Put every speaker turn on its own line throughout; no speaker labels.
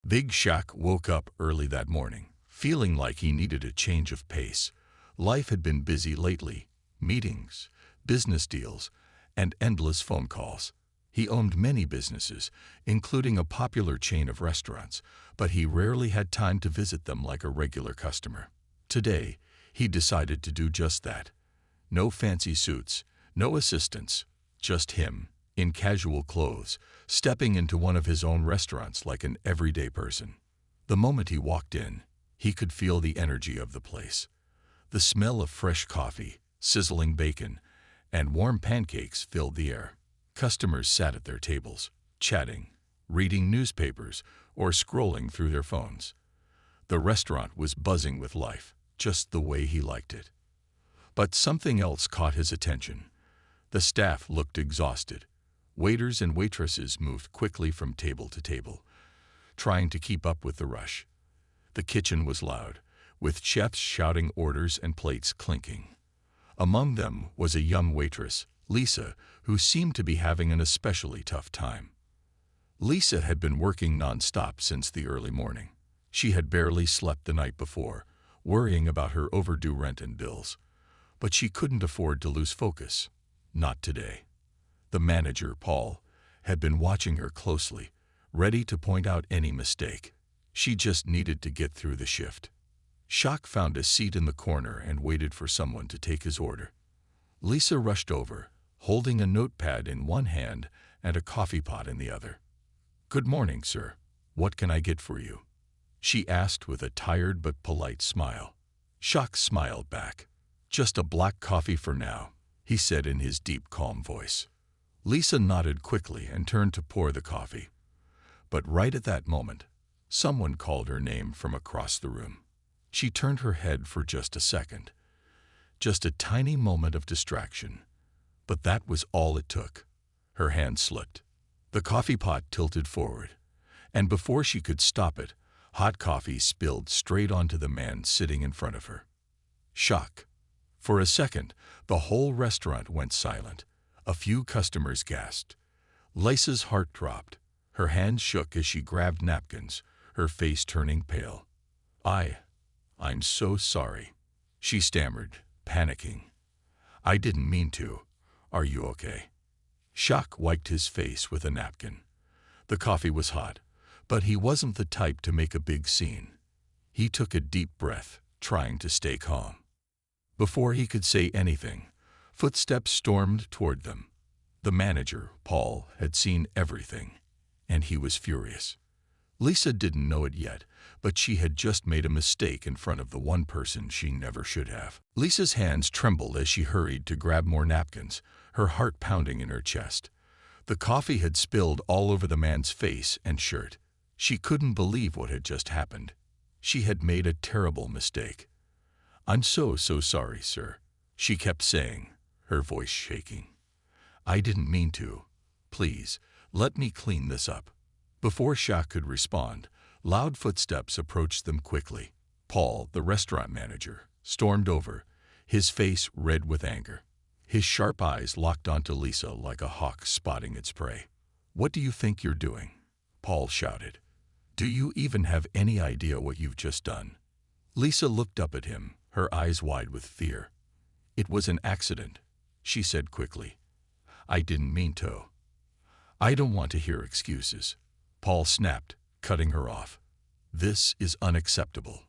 Big Shaq woke up early that morning, feeling like he needed a change of pace. Life had been busy lately, meetings, business deals, and endless phone calls. He owned many businesses, including a popular chain of restaurants, but he rarely had time to visit them like a regular customer. Today, he decided to do just that. No fancy suits, no assistants, just him, in casual clothes, stepping into one of his own restaurants like an everyday person. The moment he walked in, he could feel the energy of the place. The smell of fresh coffee, sizzling bacon, and warm pancakes filled the air. Customers sat at their tables, chatting, reading newspapers, or scrolling through their phones. The restaurant was buzzing with life, just the way he liked it. But something else caught his attention. The staff looked exhausted. Waiters and waitresses moved quickly from table to table, trying to keep up with the rush. The kitchen was loud, with chefs shouting orders and plates clinking. Among them was a young waitress, Lisa, who seemed to be having an especially tough time. Lisa had been working non-stop since the early morning. She had barely slept the night before, worrying about her overdue rent and bills. But she couldn't afford to lose focus. Not today. The manager, Paul, had been watching her closely, ready to point out any mistake. She just needed to get through the shift. Shaq found a seat in the corner and waited for someone to take his order. Lisa rushed over, holding a notepad in one hand and a coffee pot in the other. "Good morning, sir. What can I get for you?" she asked with a tired but polite smile. Shaq smiled back. "Just a black coffee for now," he said in his deep, calm voice. Lisa nodded quickly and turned to pour the coffee. But right at that moment, someone called her name from across the room. She turned her head for just a second. Just a tiny moment of distraction. But that was all it took. Her hand slipped. The coffee pot tilted forward, and before she could stop it, hot coffee spilled straight onto the man sitting in front of her. Shock. For a second, the whole restaurant went silent. A few customers gasped. Lisa's heart dropped. Her hands shook as she grabbed napkins, her face turning pale. I'm so sorry," she stammered, panicking. "I didn't mean to. Are you okay?" Shaq wiped his face with a napkin. The coffee was hot, but he wasn't the type to make a big scene. He took a deep breath, trying to stay calm. Before he could say anything, footsteps stormed toward them. The manager, Paul, had seen everything, and he was furious. Lisa didn't know it yet, but she had just made a mistake in front of the one person she never should have. Lisa's hands trembled as she hurried to grab more napkins, her heart pounding in her chest. The coffee had spilled all over the man's face and shirt. She couldn't believe what had just happened. She had made a terrible mistake. "I'm so sorry, sir," she kept saying, her voice shaking. "I didn't mean to. Please, let me clean this up." Before Shaq could respond, loud footsteps approached them quickly. Paul, the restaurant manager, stormed over, his face red with anger. His sharp eyes locked onto Lisa like a hawk spotting its prey. "What do you think you're doing?" Paul shouted. "Do you even have any idea what you've just done?" Lisa looked up at him, her eyes wide with fear. "It was an accident," she said quickly. "I didn't mean to." "I don't want to hear excuses," Paul snapped, cutting her off. "This is unacceptable.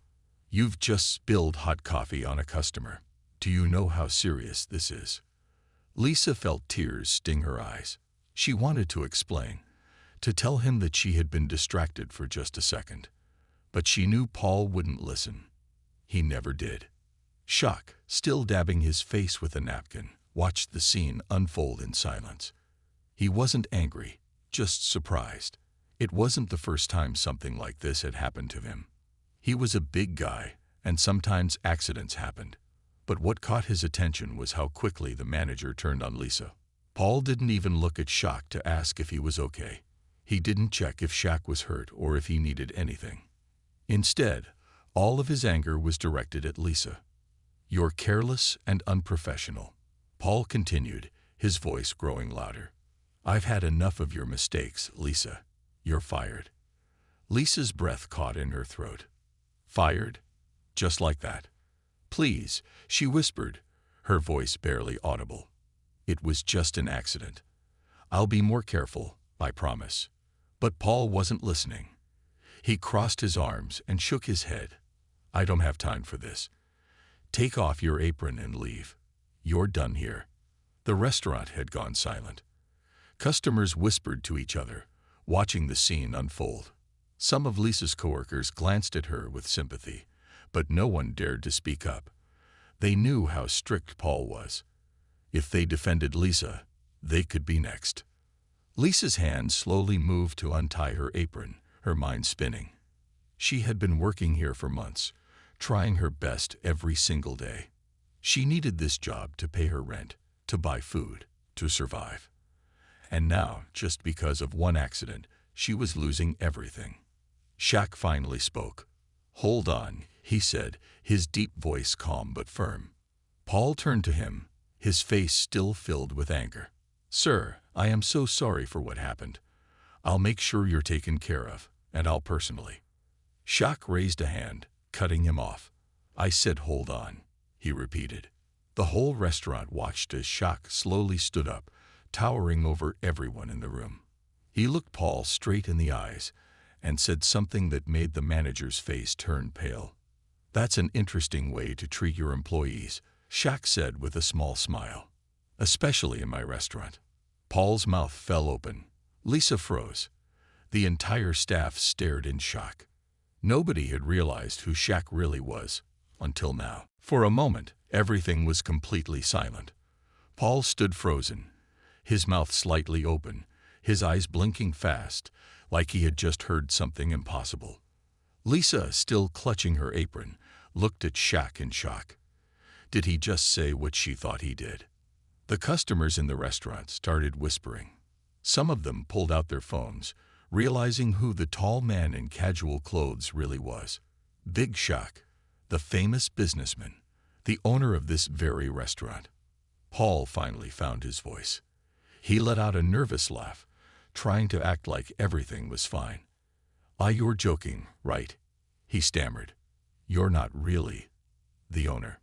You've just spilled hot coffee on a customer. Do you know how serious this is?" Lisa felt tears sting her eyes. She wanted to explain, to tell him that she had been distracted for just a second. But she knew Paul wouldn't listen. He never did. Shaq, still dabbing his face with a napkin, watched the scene unfold in silence. He wasn't angry, just surprised. It wasn't the first time something like this had happened to him. He was a big guy, and sometimes accidents happened. But what caught his attention was how quickly the manager turned on Lisa. Paul didn't even look at Shaq to ask if he was okay. He didn't check if Shaq was hurt or if he needed anything. Instead, all of his anger was directed at Lisa. "You're careless and unprofessional," Paul continued, his voice growing louder. "I've had enough of your mistakes, Lisa. You're fired." Lisa's breath caught in her throat. Fired? Just like that? Please, she whispered, her voice barely audible. It was just an accident. I'll be more careful, I promise. But Paul wasn't listening. He crossed his arms and shook his head. I don't have time for this. Take off your apron and leave. You're done here. The restaurant had gone silent. Customers whispered to each other, watching the scene unfold. Some of Lisa's coworkers glanced at her with sympathy, but no one dared to speak up. They knew how strict Paul was. If they defended Lisa, they could be next. Lisa's hand slowly moved to untie her apron, her mind spinning. She had been working here for months, trying her best every single day. She needed this job to pay her rent, to buy food, to survive. And now, just because of one accident, she was losing everything. Shaq finally spoke. Hold on, he said, his deep voice calm but firm. Paul turned to him, his face still filled with anger. Sir, I am so sorry for what happened. I'll make sure you're taken care of, and I'll personally. Shaq raised a hand, cutting him off. I said hold on, he repeated. The whole restaurant watched as Shaq slowly stood up, towering over everyone in the room. He looked Paul straight in the eyes and said something that made the manager's face turn pale. That's an interesting way to treat your employees, Shaq said with a small smile. Especially in my restaurant. Paul's mouth fell open. Lisa froze. The entire staff stared in shock. Nobody had realized who Shaq really was, until now. For a moment, everything was completely silent. Paul stood frozen, his mouth slightly open, his eyes blinking fast, like he had just heard something impossible. Lisa, still clutching her apron, looked at Shaq in shock. Did he just say what she thought he did? The customers in the restaurant started whispering. Some of them pulled out their phones, realizing who the tall man in casual clothes really was. Big Shaq, the famous businessman, the owner of this very restaurant. Paul finally found his voice. He let out a nervous laugh, trying to act like everything was fine. You're joking, right? He stammered. You're not really the owner.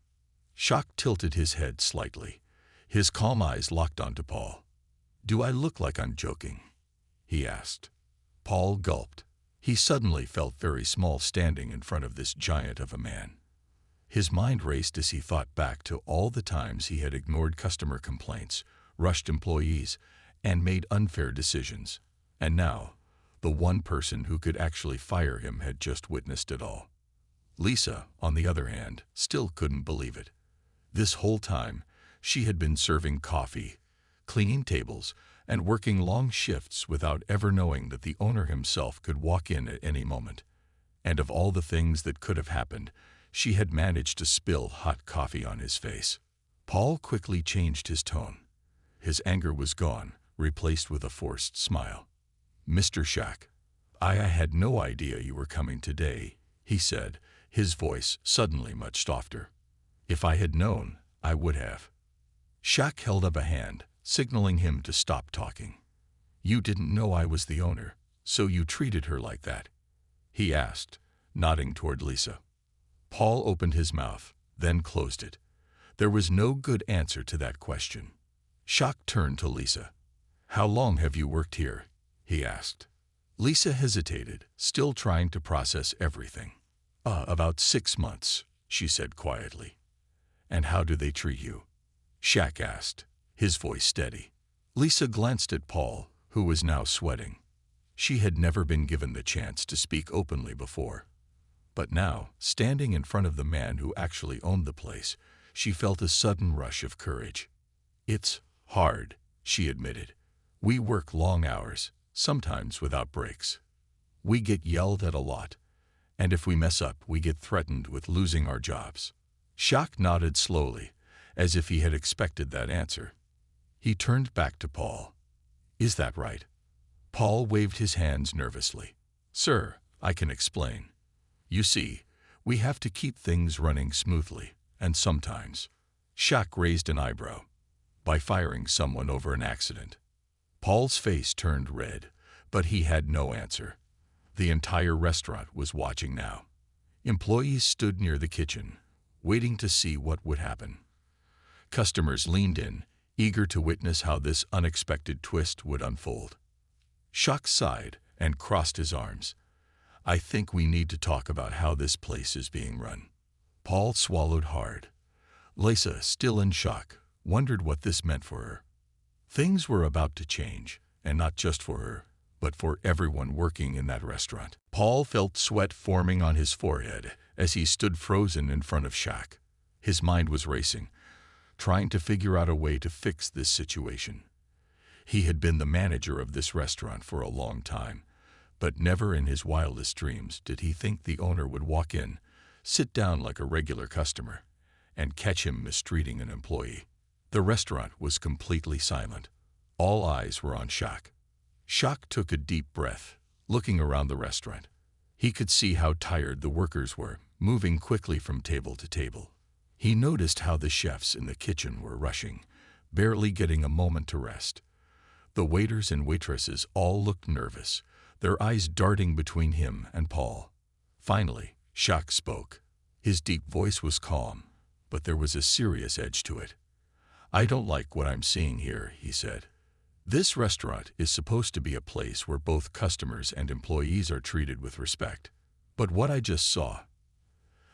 Shaq tilted his head slightly. His calm eyes locked onto Paul. Do I look like I'm joking? He asked. Paul gulped. He suddenly felt very small standing in front of this giant of a man. His mind raced as he thought back to all the times he had ignored customer complaints, rushed employees, and made unfair decisions. And now, the one person who could actually fire him had just witnessed it all. Lisa, on the other hand, still couldn't believe it. This whole time, she had been serving coffee, cleaning tables, and working long shifts without ever knowing that the owner himself could walk in at any moment. And of all the things that could have happened, she had managed to spill hot coffee on his face. Paul quickly changed his tone. His anger was gone, replaced with a forced smile. Mr. Shaq, I had no idea you were coming today, he said, his voice suddenly much softer. If I had known, I would have. Shaq held up a hand, signaling him to stop talking. You didn't know I was the owner, so you treated her like that? He asked, nodding toward Lisa. Paul opened his mouth, then closed it. There was no good answer to that question. Shaq turned to Lisa. How long have you worked here? He asked. Lisa hesitated, still trying to process everything. About 6 months, she said quietly. And how do they treat you? Shaq asked, his voice steady. Lisa glanced at Paul, who was now sweating. She had never been given the chance to speak openly before. But now, standing in front of the man who actually owned the place, she felt a sudden rush of courage. It's hard, she admitted. We work long hours, sometimes without breaks. We get yelled at a lot, and if we mess up, we get threatened with losing our jobs. Shaq nodded slowly, as if he had expected that answer. He turned back to Paul. Is that right? Paul waved his hands nervously. Sir, I can explain. You see, we have to keep things running smoothly, and sometimes. Shaq raised an eyebrow. By firing someone over an accident. Paul's face turned red, but he had no answer. The entire restaurant was watching now. Employees stood near the kitchen, waiting to see what would happen. Customers leaned in, eager to witness how this unexpected twist would unfold. Shaq sighed and crossed his arms. I think we need to talk about how this place is being run. Paul swallowed hard. Lisa, still in shock, wondered what this meant for her. Things were about to change, and not just for her, but for everyone working in that restaurant. Paul felt sweat forming on his forehead as he stood frozen in front of Shaq. His mind was racing, trying to figure out a way to fix this situation. He had been the manager of this restaurant for a long time, but never in his wildest dreams did he think the owner would walk in, sit down like a regular customer, and catch him mistreating an employee. The restaurant was completely silent. All eyes were on Shaq. Shaq took a deep breath, looking around the restaurant. He could see how tired the workers were, moving quickly from table to table. He noticed how the chefs in the kitchen were rushing, barely getting a moment to rest. The waiters and waitresses all looked nervous, their eyes darting between him and Paul. Finally, Shaq spoke. His deep voice was calm, but there was a serious edge to it. I don't like what I'm seeing here, he said. This restaurant is supposed to be a place where both customers and employees are treated with respect. But what I just saw,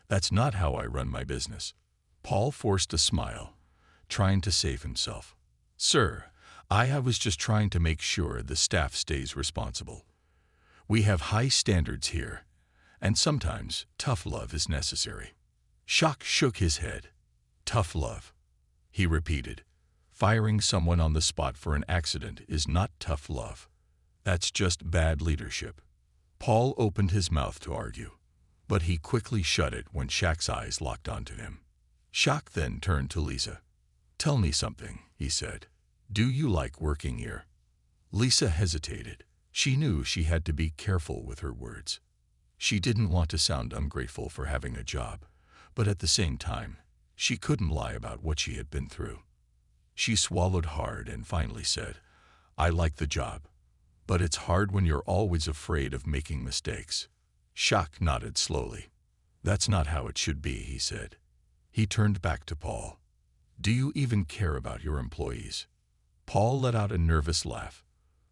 that's not how I run my business. Paul forced a smile, trying to save himself. Sir, I was just trying to make sure the staff stays responsible. We have high standards here, and sometimes tough love is necessary. Shaq shook his head. Tough love, he repeated. Firing someone on the spot for an accident is not tough love. That's just bad leadership. Paul opened his mouth to argue, but he quickly shut it when Shaq's eyes locked onto him. Shaq then turned to Lisa. Tell me something, he said. Do you like working here? Lisa hesitated. She knew she had to be careful with her words. She didn't want to sound ungrateful for having a job, but at the same time, she couldn't lie about what she had been through. She swallowed hard and finally said, I like the job, but it's hard when you're always afraid of making mistakes. Shaq nodded slowly. That's not how it should be, he said. He turned back to Paul. Do you even care about your employees? Paul let out a nervous laugh.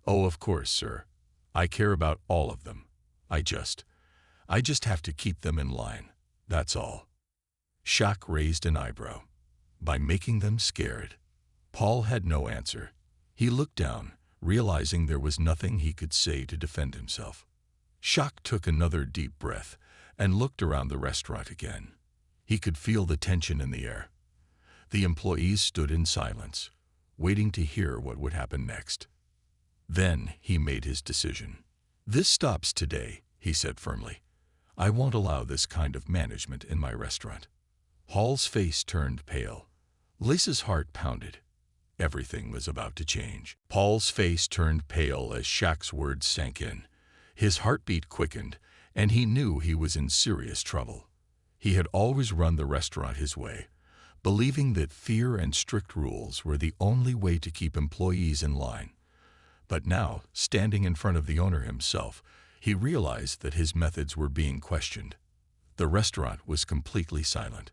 Oh, of course, sir. I care about all of them. I just have to keep them in line. That's all. Shaq raised an eyebrow. By making them scared. Paul had no answer. He looked down, realizing there was nothing he could say to defend himself. Shaq took another deep breath and looked around the restaurant again. He could feel the tension in the air. The employees stood in silence, waiting to hear what would happen next. Then he made his decision. This stops today, he said firmly. I won't allow this kind of management in my restaurant. Paul's face turned pale. Lisa's heart pounded. Everything was about to change. Paul's face turned pale as Shaq's words sank in. His heartbeat quickened, and he knew he was in serious trouble. He had always run the restaurant his way, believing that fear and strict rules were the only way to keep employees in line. But now, standing in front of the owner himself, he realized that his methods were being questioned. The restaurant was completely silent.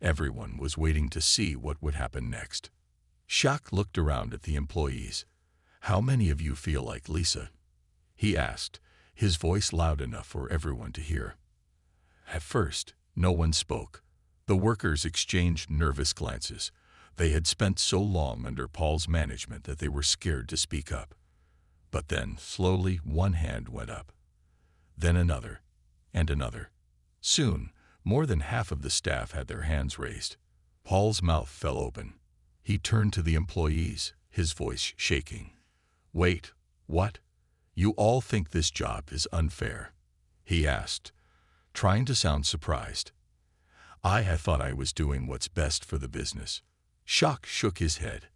Everyone was waiting to see what would happen next. Shaq looked around at the employees. How many of you feel like Lisa? He asked, his voice loud enough for everyone to hear. At first, no one spoke. The workers exchanged nervous glances. They had spent so long under Paul's management that they were scared to speak up. But then, slowly, one hand went up. Then another, and another. Soon, more than half of the staff had their hands raised. Paul's mouth fell open. He turned to the employees, his voice shaking. Wait, what? You all think this job is unfair? He asked, trying to sound surprised. I had thought I was doing what's best for the business. Shaq shook his head.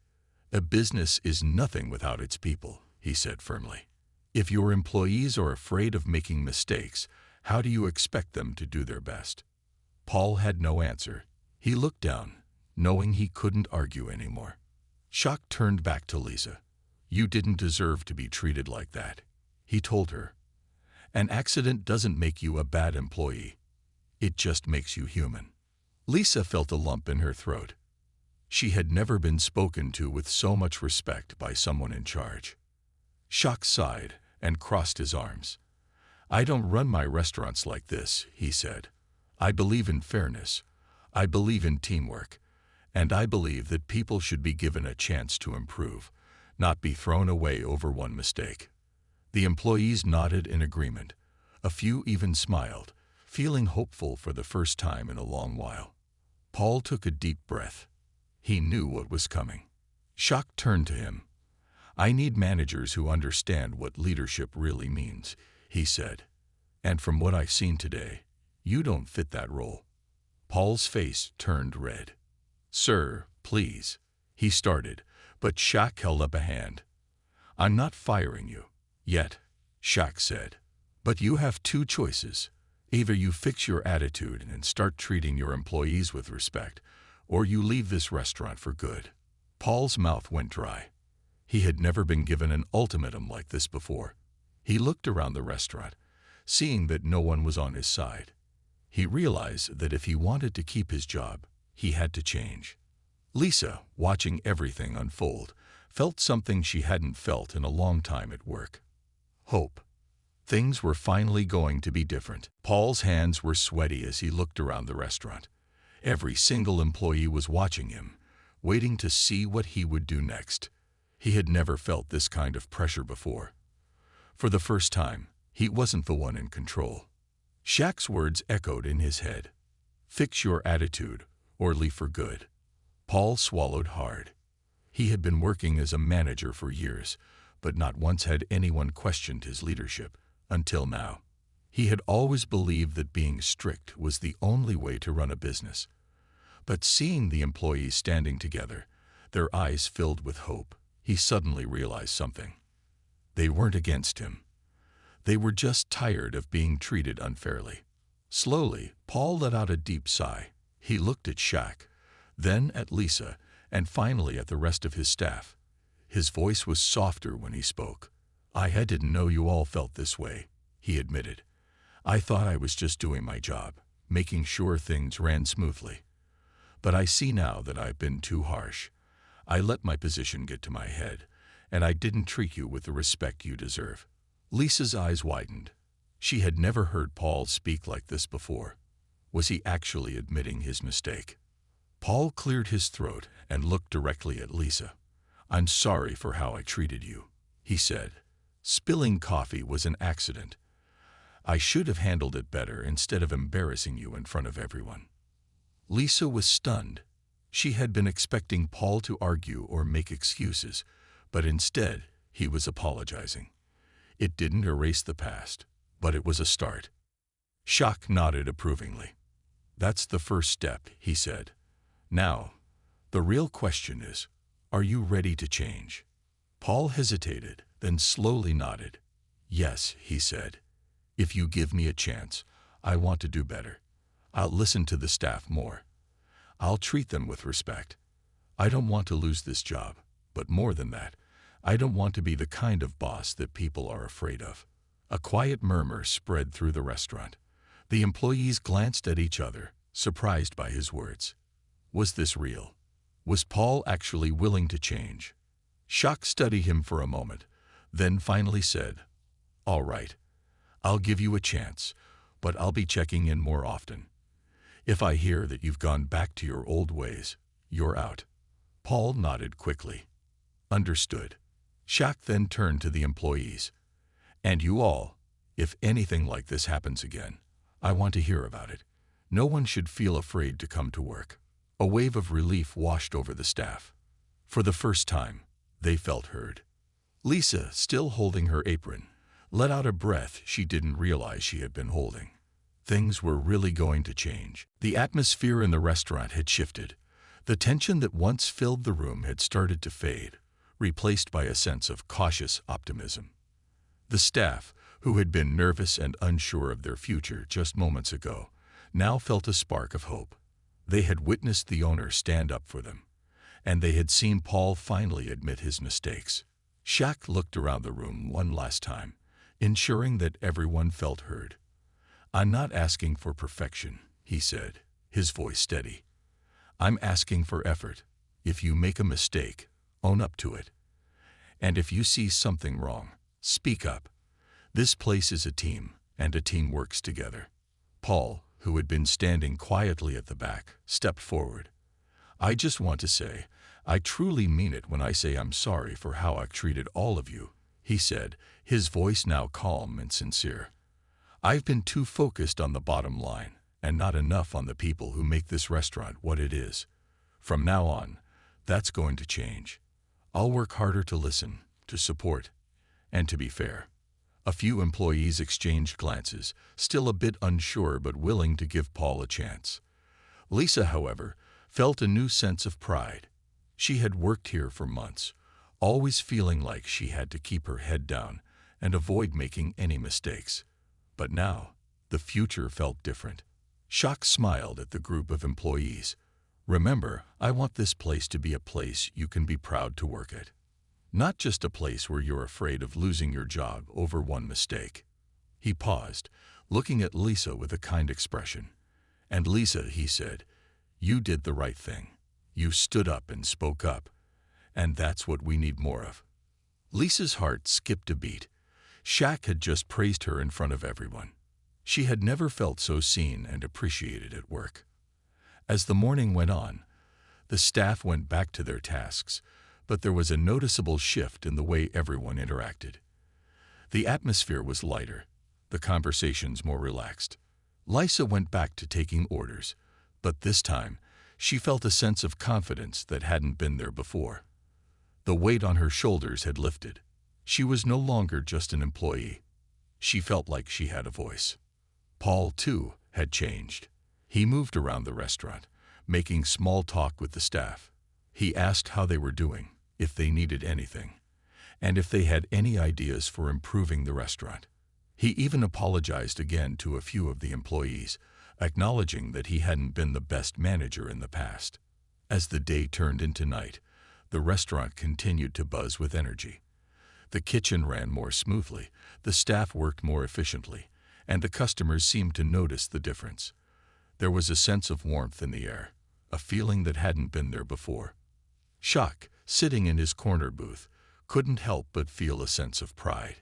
A business is nothing without its people, he said firmly. If your employees are afraid of making mistakes, how do you expect them to do their best? Paul had no answer. He looked down, knowing he couldn't argue anymore. Shaq turned back to Lisa. You didn't deserve to be treated like that, he told her. An accident doesn't make you a bad employee. It just makes you human. Lisa felt a lump in her throat. She had never been spoken to with so much respect by someone in charge. Shaq sighed and crossed his arms. "I don't run my restaurants like this," he said. "I believe in fairness. I believe in teamwork. And I believe that people should be given a chance to improve, not be thrown away over one mistake." The employees nodded in agreement. A few even smiled, feeling hopeful for the first time in a long while. Paul took a deep breath. He knew what was coming. Shaq turned to him. "I need managers who understand what leadership really means," he said. "And from what I've seen today, you don't fit that role." Paul's face turned red. "Sir, please," he started, but Shaq held up a hand. "I'm not firing you. Yet," Shaq said. "But you have two choices. Either you fix your attitude and start treating your employees with respect, or you leave this restaurant for good." Paul's mouth went dry. He had never been given an ultimatum like this before. He looked around the restaurant, seeing that no one was on his side. He realized that if he wanted to keep his job, he had to change. Lisa, watching everything unfold, felt something she hadn't felt in a long time at work. Hope. Things were finally going to be different. Paul's hands were sweaty as he looked around the restaurant. Every single employee was watching him, waiting to see what he would do next. He had never felt this kind of pressure before. For the first time, he wasn't the one in control. Shaq's words echoed in his head. "Fix your attitude, or leave for good." Paul swallowed hard. He had been working as a manager for years, but not once had anyone questioned his leadership, until now. He had always believed that being strict was the only way to run a business. But seeing the employees standing together, their eyes filled with hope, he suddenly realized something. They weren't against him. They were just tired of being treated unfairly. Slowly, Paul let out a deep sigh. He looked at Shaq, then at Lisa, and finally at the rest of his staff. His voice was softer when he spoke. "I didn't know you all felt this way," he admitted. "I thought I was just doing my job, making sure things ran smoothly. But I see now that I've been too harsh. I let my position get to my head, and I didn't treat you with the respect you deserve." Lisa's eyes widened. She had never heard Paul speak like this before. Was he actually admitting his mistake? Paul cleared his throat and looked directly at Lisa. "I'm sorry for how I treated you," he said. "Spilling coffee was an accident. I should have handled it better instead of embarrassing you in front of everyone." Lisa was stunned. She had been expecting Paul to argue or make excuses, but instead he was apologizing. It didn't erase the past, but it was a start. Shaq nodded approvingly. "That's the first step," he said. "Now, the real question is, are you ready to change?" Paul hesitated, then slowly nodded. "Yes," he said. "If you give me a chance, I want to do better. I'll listen to the staff more. I'll treat them with respect. I don't want to lose this job, but more than that, I don't want to be the kind of boss that people are afraid of." A quiet murmur spread through the restaurant. The employees glanced at each other, surprised by his words. Was this real? Was Paul actually willing to change? Shaq studied him for a moment, then finally said, "All right, I'll give you a chance, but I'll be checking in more often. If I hear that you've gone back to your old ways, you're out." Paul nodded quickly. "Understood." Shaq then turned to the employees. "And you all, if anything like this happens again, I want to hear about it. No one should feel afraid to come to work." A wave of relief washed over the staff. For the first time, they felt heard. Lisa, still holding her apron, let out a breath she didn't realize she had been holding. Things were really going to change. The atmosphere in the restaurant had shifted. The tension that once filled the room had started to fade, replaced by a sense of cautious optimism. The staff, who had been nervous and unsure of their future just moments ago, now felt a spark of hope. They had witnessed the owner stand up for them, and they had seen Paul finally admit his mistakes. Shaq looked around the room one last time, ensuring that everyone felt heard. "I'm not asking for perfection," he said, his voice steady. "I'm asking for effort. If you make a mistake, own up to it. And if you see something wrong, speak up. This place is a team, and a team works together." Paul, who had been standing quietly at the back, stepped forward. "I just want to say, I truly mean it when I say I'm sorry for how I've treated all of you," he said, his voice now calm and sincere. "I've been too focused on the bottom line and not enough on the people who make this restaurant what it is. From now on, that's going to change. I'll work harder to listen, to support, and to be fair." A few employees exchanged glances, still a bit unsure but willing to give Paul a chance. Lisa, however, felt a new sense of pride. She had worked here for months, always feeling like she had to keep her head down and avoid making any mistakes. But now, the future felt different. Shaq smiled at the group of employees. "Remember, I want this place to be a place you can be proud to work at. Not just a place where you're afraid of losing your job over one mistake." He paused, looking at Lisa with a kind expression. "And Lisa," he said, "you did the right thing. You stood up and spoke up. And that's what we need more of." Lisa's heart skipped a beat. Shaq had just praised her in front of everyone. She had never felt so seen and appreciated at work. As the morning went on, the staff went back to their tasks, but there was a noticeable shift in the way everyone interacted. The atmosphere was lighter, the conversations more relaxed. Lisa went back to taking orders, but this time she felt a sense of confidence that hadn't been there before. The weight on her shoulders had lifted. She was no longer just an employee. She felt like she had a voice. Paul, too, had changed. He moved around the restaurant, making small talk with the staff. He asked how they were doing, if they needed anything, and if they had any ideas for improving the restaurant. He even apologized again to a few of the employees, acknowledging that he hadn't been the best manager in the past. As the day turned into night, the restaurant continued to buzz with energy. The kitchen ran more smoothly, the staff worked more efficiently, and the customers seemed to notice the difference. There was a sense of warmth in the air, a feeling that hadn't been there before. Shaq, sitting in his corner booth, couldn't help but feel a sense of pride.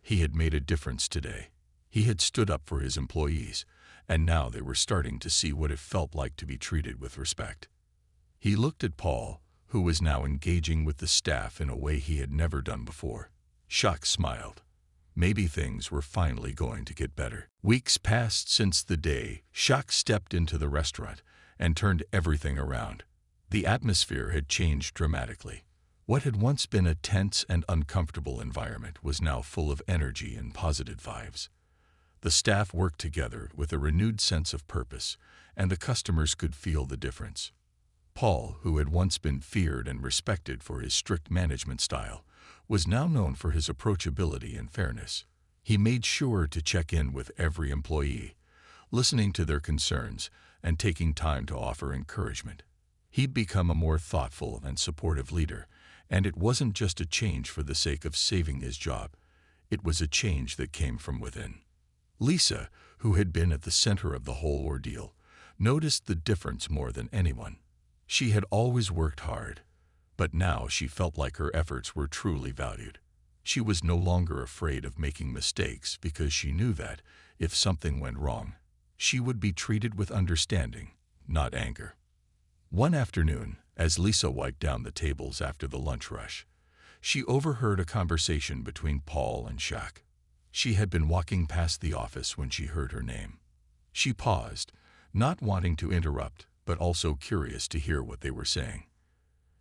He had made a difference today. He had stood up for his employees, and now they were starting to see what it felt like to be treated with respect. He looked at Paul, who was now engaging with the staff in a way he had never done before. Shaq smiled. Maybe things were finally going to get better. Weeks passed since the day Shaq stepped into the restaurant and turned everything around. The atmosphere had changed dramatically. What had once been a tense and uncomfortable environment was now full of energy and positive vibes. The staff worked together with a renewed sense of purpose, and the customers could feel the difference. Paul, who had once been feared and respected for his strict management style, was now known for his approachability and fairness. He made sure to check in with every employee, listening to their concerns and taking time to offer encouragement. He'd become a more thoughtful and supportive leader, and it wasn't just a change for the sake of saving his job. It was a change that came from within. Lisa, who had been at the center of the whole ordeal, noticed the difference more than anyone. She had always worked hard, but now she felt like her efforts were truly valued. She was no longer afraid of making mistakes because she knew that, if something went wrong, she would be treated with understanding, not anger. One afternoon, as Lisa wiped down the tables after the lunch rush, she overheard a conversation between Paul and Shaq. She had been walking past the office when she heard her name. She paused, not wanting to interrupt, but also curious to hear what they were saying.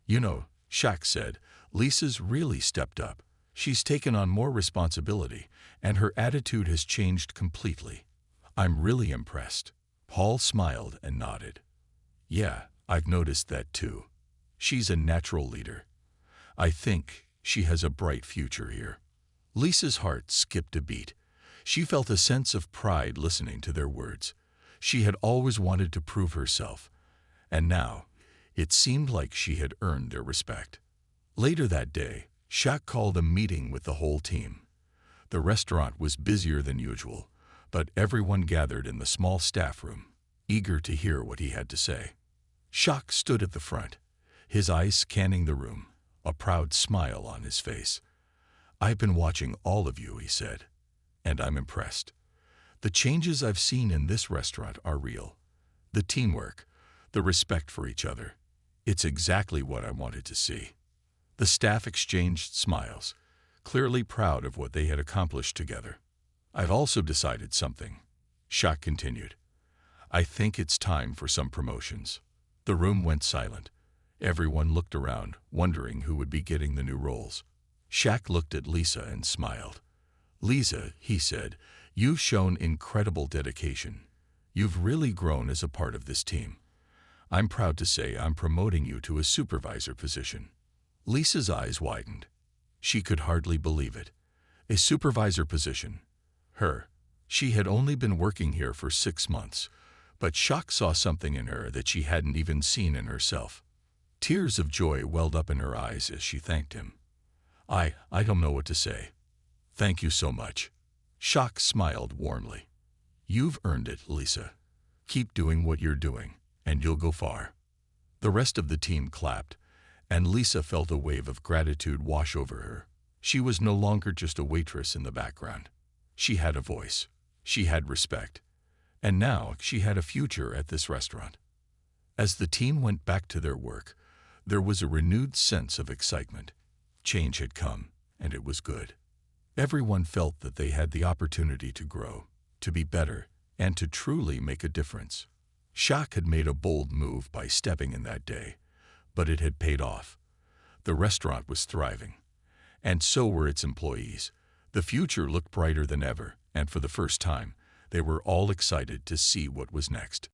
"You know," Shaq said, "Lisa's really stepped up. She's taken on more responsibility, and her attitude has changed completely. I'm really impressed." Paul smiled and nodded. "Yeah, I've noticed that too. She's a natural leader. I think she has a bright future here." Lisa's heart skipped a beat. She felt a sense of pride listening to their words. She had always wanted to prove herself, and now it seemed like she had earned their respect. Later that day, Shaq called a meeting with the whole team. The restaurant was busier than usual, but everyone gathered in the small staff room, eager to hear what he had to say. Shaq stood at the front, his eyes scanning the room, a proud smile on his face. "I've been watching all of you," he said, "and I'm impressed. The changes I've seen in this restaurant are real. The teamwork, the respect for each other. It's exactly what I wanted to see." The staff exchanged smiles, clearly proud of what they had accomplished together. "I've also decided something," Shaq continued. "I think it's time for some promotions." The room went silent. Everyone looked around, wondering who would be getting the new roles. Shaq looked at Lisa and smiled. "Lisa," he said, "you've shown incredible dedication. You've really grown as a part of this team. I'm proud to say I'm promoting you to a supervisor position." Lisa's eyes widened. She could hardly believe it. A supervisor position. Her. She had only been working here for 6 months, but Shaq saw something in her that she hadn't even seen in herself. Tears of joy welled up in her eyes as she thanked him. I don't know what to say. Thank you so much." Shaq smiled warmly. "You've earned it, Lisa. Keep doing what you're doing, and you'll go far." The rest of the team clapped, and Lisa felt a wave of gratitude wash over her. She was no longer just a waitress in the background. She had a voice. She had respect. And now she had a future at this restaurant. As the team went back to their work, there was a renewed sense of excitement. Change had come, and it was good. Everyone felt that they had the opportunity to grow, to be better, and to truly make a difference. Shaq had made a bold move by stepping in that day, but it had paid off. The restaurant was thriving, and so were its employees. The future looked brighter than ever, and for the first time, they were all excited to see what was next.